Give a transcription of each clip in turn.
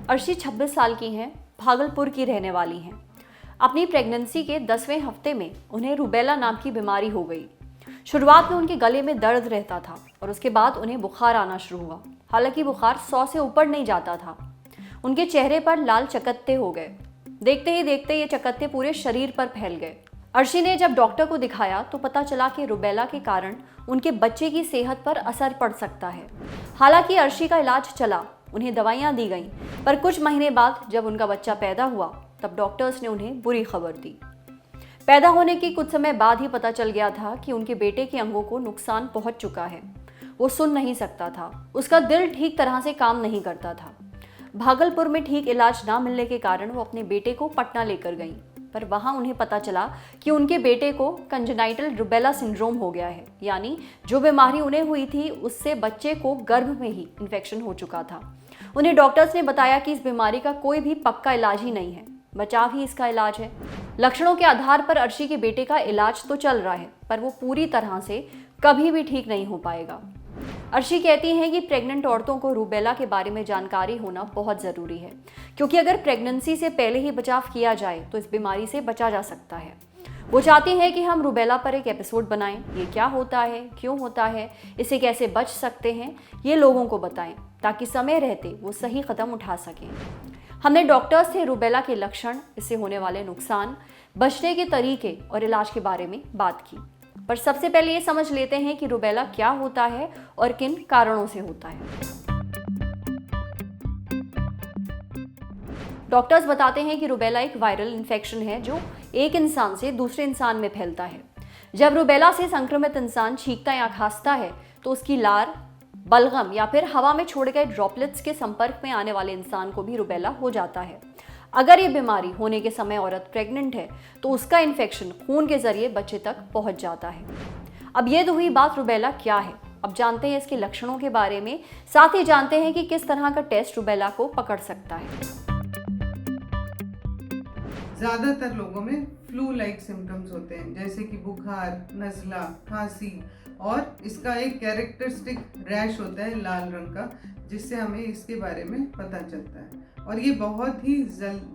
अर्शी 26 साल की हैं, भागलपुर की रहने वाली हैं। अपनी प्रेगनेंसी के 10वें हफ्ते में उन्हें रूबेला नाम की बीमारी हो गई। शुरुआत में उनके गले में दर्द रहता था और उसके बाद उन्हें बुखार आना शुरू हुआ। हालांकि बुखार 100 से ऊपर नहीं जाता था। उनके चेहरे पर लाल चकत्ते हो गए। देखते ही देखते ये चकत्ते पूरे शरीर पर फैल गए। अर्शी ने जब डॉक्टर को दिखाया तो पता चला कि रूबेला के कारण उनके बच्चे की सेहत पर असर पड़ सकता है। हालांकि अर्शी का इलाज चला, उन्हें दवाइयां दी गईं, पर कुछ महीने बाद जब उनका बच्चा पैदा हुआ तब डॉक्टर्स ने उन्हें बुरी खबर दी। पैदा होने के कुछ समय बाद ही पता चल गया था कि उनके बेटे के अंगों को नुकसान पहुंच चुका है। वो सुन नहीं सकता था, उसका दिल ठीक तरह से काम नहीं करता था। भागलपुर में ठीक इलाज ना मिलने के कारण वो अपने बेटे को पटना लेकर गईं, पर वहां उन्हें पता चला कि उनके बेटे को कंजेनाइटल रूबेला सिंड्रोम हो गया है, यानी जो बीमारी उन्हें हुई थी उससे बच्चे को गर्भ में ही इन्फेक्शन हो चुका था। उन्हें डॉक्टर्स ने बताया कि इस बीमारी का कोई भी पक्का इलाज ही नहीं है, बचाव ही इसका इलाज है। लक्षणों के आधार पर अर्शी के बेटे का इलाज तो चल रहा है, पर वो पूरी तरह से कभी भी ठीक नहीं हो पाएगा। अर्शी कहती हैं कि प्रेग्नेंट औरतों को रूबेला के बारे में जानकारी होना बहुत ज़रूरी है, क्योंकि अगर प्रेगनेंसी से पहले ही बचाव किया जाए तो इस बीमारी से बचा जा सकता है। वो चाहती हैं कि हम रूबेला पर एक एपिसोड बनाएं। ये क्या होता है, क्यों होता है, इसे कैसे बच सकते हैं, ये लोगों को बताएं ताकि समय रहते वो सही कदम उठा सकें। हमने डॉक्टर्स से रूबेला के लक्षण, इससे होने वाले नुकसान, बचने के तरीके और इलाज के बारे में बात की। पर सबसे पहले ये समझ लेते हैं कि रूबेला क्या होता है और किन कारणों से होता है। डॉक्टर्स बताते हैं कि रूबेला एक वायरल इन्फेक्शन है जो एक इंसान से दूसरे इंसान में फैलता है। जब रूबेला से संक्रमित इंसान छींकता या खांसता है तो उसकी लार, बलगम या फिर हवा में छोड़े गए ड्रॉपलेट्स के संपर्क में आने वाले इंसान को भी रूबेला हो जाता है। अगर ये बीमारी होने के समय औरत प्रेग्नेंट है तो उसका इन्फेक्शन खून के जरिए बच्चे तक पहुंच जाता है। अब ये तो हुई बात रूबेला क्या है। अब जानते हैं इसके लक्षणों के बारे में, साथ ही जानते हैं कि किस तरह का टेस्ट रूबेला को पकड़ सकता है। ज़्यादातर लोगों में फ्लू लाइक सिम्टम्स होते हैं, जैसे कि बुखार, नज़ला, खांसी, और इसका एक कैरेक्टरिस्टिक रैश होता है लाल रंग का, जिससे हमें इसके बारे में पता चलता है। और ये बहुत ही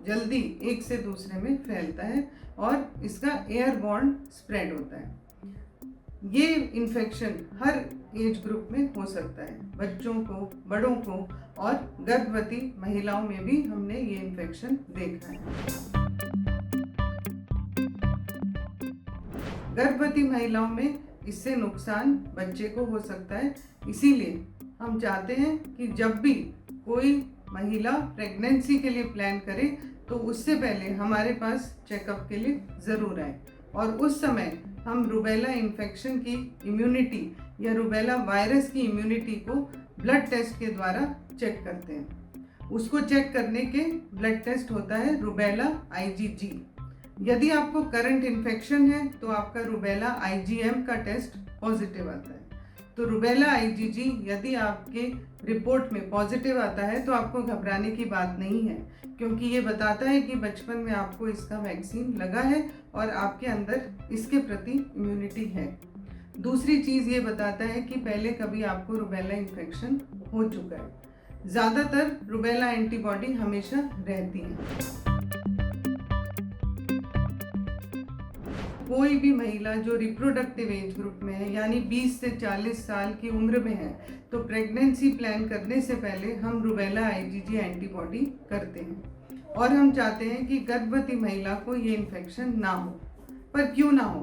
जल्दी एक से दूसरे में फैलता है और इसका एयरबॉर्न स्प्रेड होता है। ये इन्फेक्शन हर एज ग्रुप में हो सकता है, बच्चों को, बड़ों को, और गर्भवती महिलाओं में भी हमने ये इन्फेक्शन देखा है। गर्भवती महिलाओं में इससे नुकसान बच्चे को हो सकता है, इसीलिए हम चाहते हैं कि जब भी कोई महिला प्रेगनेंसी के लिए प्लान करे तो उससे पहले हमारे पास चेकअप के लिए ज़रूर आए, और उस समय हम रूबेला इन्फेक्शन की इम्यूनिटी या रूबेला वायरस की इम्यूनिटी को ब्लड टेस्ट के द्वारा चेक करते हैं। उसको चेक करने के ब्लड टेस्ट होता है रूबेला IgG। यदि आपको करंट इन्फेक्शन है तो आपका रूबेला IgM का टेस्ट पॉजिटिव आता है। तो रूबेला IgG यदि आपके रिपोर्ट में पॉजिटिव आता है तो आपको घबराने की बात नहीं है, क्योंकि ये बताता है कि बचपन में आपको इसका वैक्सीन लगा है और आपके अंदर इसके प्रति इम्यूनिटी है। दूसरी चीज़ ये बताता है कि पहले कभी आपको रूबेला इन्फेक्शन हो चुका है। ज़्यादातर रूबेला एंटीबॉडी हमेशा रहती है। कोई भी महिला जो रिप्रोडक्टिव एज ग्रुप में है, यानी 20 से 40 साल की उम्र में है, तो प्रेगनेंसी प्लान करने से पहले हम रूबेला IgG एंटीबॉडी करते हैं, और हम चाहते हैं कि गर्भवती महिला को ये इन्फेक्शन ना हो। पर क्यों ना हो?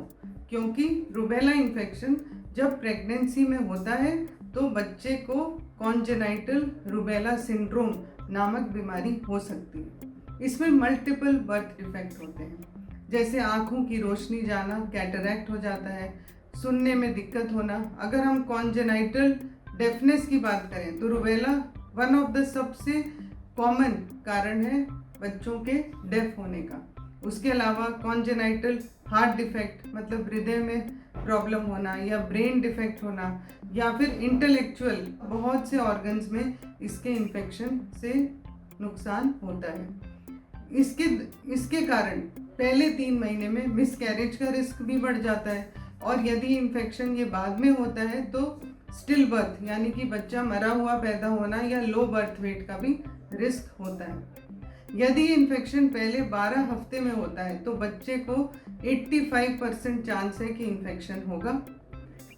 क्योंकि रूबेला इन्फेक्शन जब प्रेगनेंसी में होता है तो बच्चे को कॉन्जेनाइटल रूबेला सिंड्रोम नामक बीमारी हो सकती है। इसमें मल्टीपल बर्थ डिफेक्ट होते हैं, जैसे आँखों की रोशनी जाना, कैटरैक्ट हो जाता है, सुनने में दिक्कत होना। अगर हम कॉन्जेनाइटल डेफनेस की बात करें तो रूबेला वन ऑफ द सबसे कॉमन कारण है बच्चों के डेफ होने का। उसके अलावा कॉन्जेनाइटल हार्ट डिफेक्ट, मतलब हृदय में प्रॉब्लम होना, या ब्रेन डिफेक्ट होना, या फिर इंटेलेक्चुअल बहुत से ऑर्गन्स में इसके इन्फेक्शन से नुकसान होता है। इसके कारण पहले 3 महीने में मिसकैरेज का रिस्क भी बढ़ जाता है, और यदि इन्फेक्शन ये बाद में होता है तो स्टिल बर्थ यानी कि बच्चा मरा हुआ पैदा होना या लो बर्थ वेट का भी रिस्क होता है। यदि इन्फेक्शन पहले 12 हफ्ते में होता है तो बच्चे को 85% चांस है कि इन्फेक्शन होगा।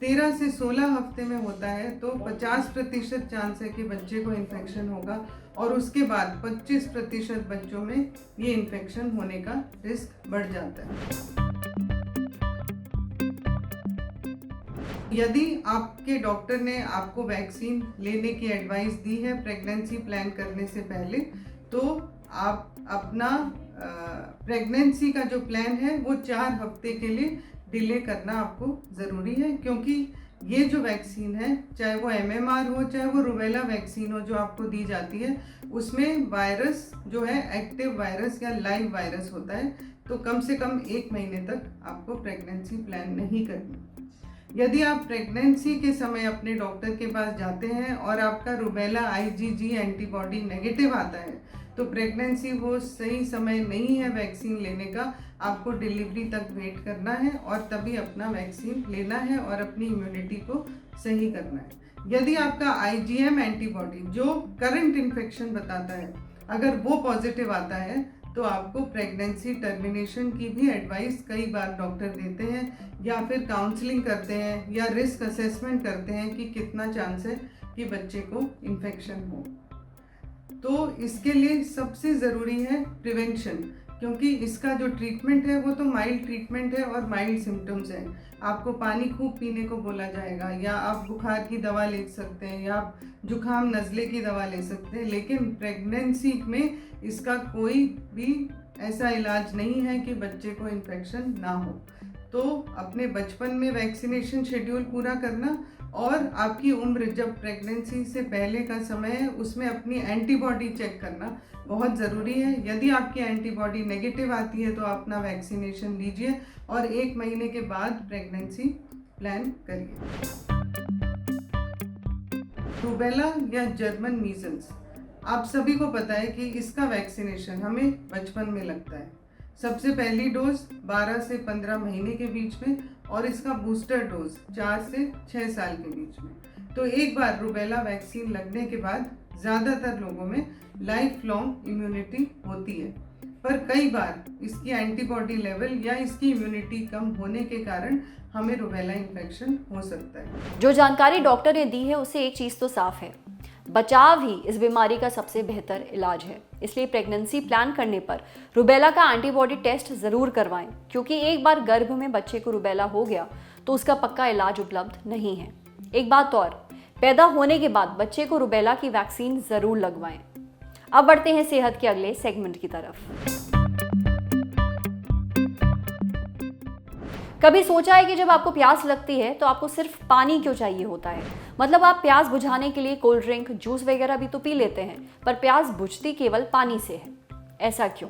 13 से 16 हफ्ते में होता है तो 50% चांस है कि बच्चे को इन्फेक्शन होगा और उसके बाद 25% बच्चों में ये इन्फेक्शन होने का रिस्क बढ़ जाता है। यदि आपके डॉक्टर ने आपको वैक्सीन लेने की एडवाइस दी है प्रेगनेंसी प्लान करने से पहले, तो आप अपना प्रेगनेंसी का जो प्लान है वो 4 हफ्ते के लिए डिले करना आपको ज़रूरी है, क्योंकि ये जो वैक्सीन है, चाहे वो MMR हो चाहे वो रूबेला वैक्सीन हो जो आपको दी जाती है, उसमें वायरस जो है एक्टिव वायरस या लाइव वायरस होता है। तो कम से कम 1 महीने तक आपको प्रेगनेंसी प्लान नहीं करनी। यदि आप प्रेगनेंसी के समय अपने डॉक्टर के पास जाते हैं और आपका रूबेला IgG एंटीबॉडी नेगेटिव आता है तो प्रेगनेंसी वो सही समय नहीं है वैक्सीन लेने का। आपको डिलीवरी तक वेट करना है और तभी अपना वैक्सीन लेना है और अपनी इम्यूनिटी को सही करना है। यदि आपका IgM एंटीबॉडी जो करंट इन्फेक्शन बताता है अगर वो पॉजिटिव आता है तो आपको प्रेगनेंसी टर्मिनेशन की भी एडवाइस कई बार डॉक्टर देते हैं या फिर काउंसलिंग करते हैं या रिस्क असेसमेंट करते हैं कि कितना चांस है कि बच्चे को इन्फेक्शन हो। तो इसके लिए सबसे ज़रूरी है प्रिवेंशन, क्योंकि इसका जो ट्रीटमेंट है वो तो माइल्ड ट्रीटमेंट है और माइल्ड सिम्टम्स हैं। आपको पानी खूब पीने को बोला जाएगा या आप बुखार की दवा ले सकते हैं या आप जुकाम नज़ले की दवा ले सकते हैं, लेकिन प्रेगनेंसी में इसका कोई भी ऐसा इलाज नहीं है कि बच्चे को इन्फेक्शन ना हो। तो अपने बचपन में वैक्सीनेशन शेड्यूल पूरा करना और आपकी उम्र जब प्रेगनेंसी से पहले का समय है उसमें अपनी एंटीबॉडी चेक करना बहुत ज़रूरी है। यदि आपकी एंटीबॉडी नेगेटिव आती है तो अपना वैक्सीनेशन लीजिए और 1 महीने के बाद प्रेगनेंसी प्लान करिए। रूबेला या जर्मन मीजल्स, आप सभी को पता है कि इसका वैक्सीनेशन हमें बचपन में लगता है। सबसे पहली डोज 12 से 15 महीने के बीच में और इसका बूस्टर डोज 4 से 6 साल के बीच में। तो एक बार रूबेला वैक्सीन लगने के बाद ज़्यादातर लोगों में लाइफ लॉन्ग इम्यूनिटी होती है, पर कई बार इसकी एंटीबॉडी लेवल या इसकी इम्यूनिटी कम होने के कारण हमें रूबेला इन्फेक्शन हो सकता है। जो जानकारी डॉक्टर ने दी है उससे एक चीज़ तो साफ है, बचाव ही इस बीमारी का सबसे बेहतर इलाज है। इसलिए प्रेगनेंसी प्लान करने पर रूबेला का एंटीबॉडी टेस्ट ज़रूर करवाएं, क्योंकि एक बार गर्भ में बच्चे को रूबेला हो गया तो उसका पक्का इलाज उपलब्ध नहीं है। एक बात और, पैदा होने के बाद बच्चे को रूबेला की वैक्सीन ज़रूर लगवाएं। अब बढ़ते हैं सेहत के अगले सेगमेंट की तरफ। कभी सोचा है कि जब आपको प्यास लगती है तो आपको सिर्फ पानी क्यों चाहिए होता है? मतलब आप प्यास बुझाने के लिए कोल्ड ड्रिंक, जूस वगैरह भी तो पी लेते हैं, पर प्यास बुझती केवल पानी से है। ऐसा क्यों?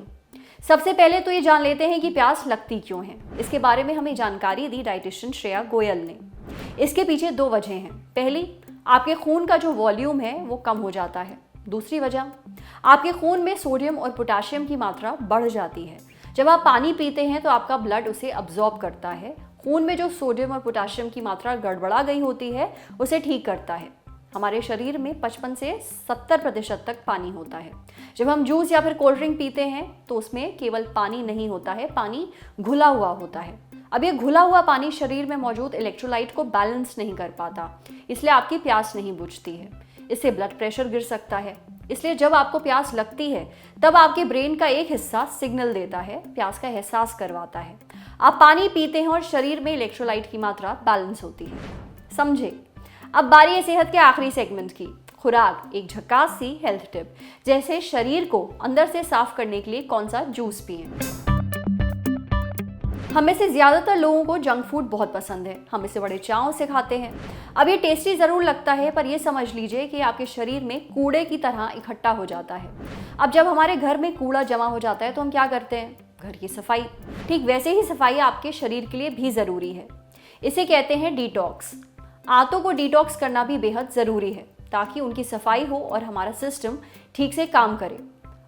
सबसे पहले तो ये जान लेते हैं कि प्यास लगती क्यों है। इसके बारे में हमें जानकारी दी डाइटिशियन श्रेया गोयल ने। इसके पीछे 2 वजह हैं। पहली, आपके खून का जो वॉल्यूम है वो कम हो जाता है। दूसरी वजह, आपके खून में सोडियम और पोटाशियम की मात्रा बढ़ जाती है। जब आप पानी पीते हैं तो आपका ब्लड उसे अब्जॉर्ब करता है। खून में जो सोडियम और पोटाशियम की मात्रा गड़बड़ा गई होती है उसे ठीक करता है। हमारे शरीर में 55 से 70% तक पानी होता है। जब हम जूस या फिर कोल्ड ड्रिंक पीते हैं तो उसमें केवल पानी नहीं होता है, पानी घुला हुआ होता है। अब ये घुला हुआ पानी शरीर में मौजूद इलेक्ट्रोलाइट को बैलेंस नहीं कर पाता, इसलिए आपकी प्यास नहीं बुझती है। इससे ब्लड प्रेशर गिर सकता है। इसलिए जब आपको प्यास लगती है तब आपके ब्रेन का एक हिस्सा सिग्नल देता है, प्यास का एहसास करवाता है। आप पानी पीते हैं और शरीर में इलेक्ट्रोलाइट की मात्रा बैलेंस होती है। समझे? अब बारी है सेहत के आखिरी सेगमेंट की, खुराक। एक झकास सी हेल्थ टिप, जैसे शरीर को अंदर से साफ करने के लिए कौन सा जूस पिएं। हम में से ज़्यादातर लोगों को जंक फूड बहुत पसंद है। हम इसे बड़े चाव से खाते हैं। अब ये टेस्टी ज़रूर लगता है, पर ये समझ लीजिए कि आपके शरीर में कूड़े की तरह इकट्ठा हो जाता है। अब जब हमारे घर में कूड़ा जमा हो जाता है तो हम क्या करते हैं? घर की सफाई। ठीक वैसे ही सफाई आपके शरीर के लिए भी ज़रूरी है। इसे कहते हैं डिटॉक्स। आंतों को डिटॉक्स करना भी बेहद ज़रूरी है ताकि उनकी सफाई हो और हमारा सिस्टम ठीक से काम करे।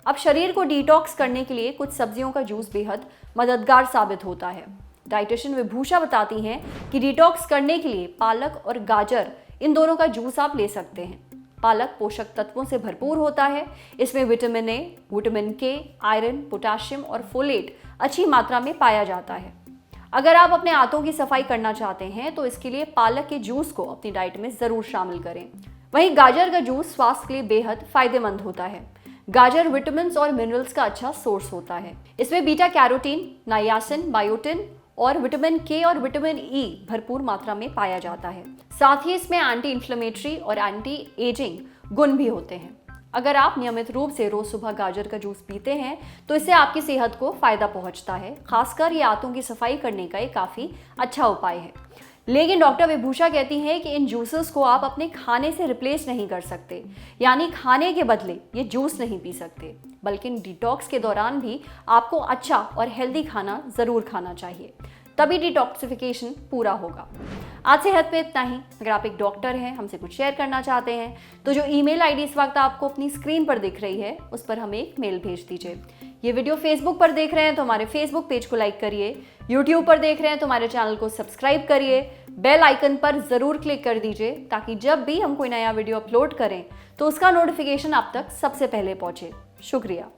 अब शरीर को डिटॉक्स करने के लिए कुछ सब्जियों का जूस बेहद मददगार साबित होता है। डाइटिशियन विभूषा बताती हैं कि डिटॉक्स करने के लिए पालक और गाजर इन दोनों का जूस आप ले सकते हैं। पालक पोषक तत्वों से भरपूर होता है। इसमें विटामिन ए, विटामिन के, आयरन, पोटेशियम और फोलेट अच्छी मात्रा में पाया जाता है। अगर आप अपने आंतों की सफाई करना चाहते हैं तो इसके लिए पालक के जूस को अपनी डाइट में ज़रूर शामिल करें। वहीं गाजर का जूस स्वास्थ्य के लिए बेहद फायदेमंद होता है। गाजर विटामिन और मिनरल्स का अच्छा सोर्स होता है। इसमें बीटा कैरोटीन, नायासिन, बायोटिन और विटामिन के और विटामिन ई भरपूर मात्रा में पाया जाता है। साथ ही इसमें एंटी इन्फ्लेमेटरी और एंटी एजिंग गुण भी होते हैं। अगर आप नियमित रूप से रोज सुबह गाजर का जूस पीते हैं तो इससे आपकी सेहत को फायदा पहुंचता है। खासकर ये आंतों की सफाई करने का एक काफी अच्छा उपाय है। लेकिन डॉक्टर विभूषा कहती हैं कि इन जूसेस को आप अपने खाने से रिप्लेस नहीं कर सकते, यानी खाने के बदले ये जूस नहीं पी सकते, बल्कि डिटॉक्स के दौरान भी आपको अच्छा और हेल्दी खाना ज़रूर खाना चाहिए, तभी डिटॉक्सिफिकेशन पूरा होगा। आज सेहत पे इतना ही। अगर आप एक डॉक्टर हैं, हमसे कुछ शेयर करना चाहते हैं तो जो ईमेल आईडी इस वक्त आपको अपनी स्क्रीन पर दिख रही है उस पर हमें एक मेल भेज दीजिए। ये वीडियो फेसबुक पर देख रहे हैं तो हमारे फेसबुक पेज को लाइक करिए, यूट्यूब पर देख रहे हैं तो हमारे चैनल को सब्सक्राइब करिए, बेल आइकन पर ज़रूर क्लिक कर दीजिए ताकि जब भी हम कोई नया वीडियो अपलोड करें तो उसका नोटिफिकेशन आप तक सबसे पहले पहुंचे। शुक्रिया।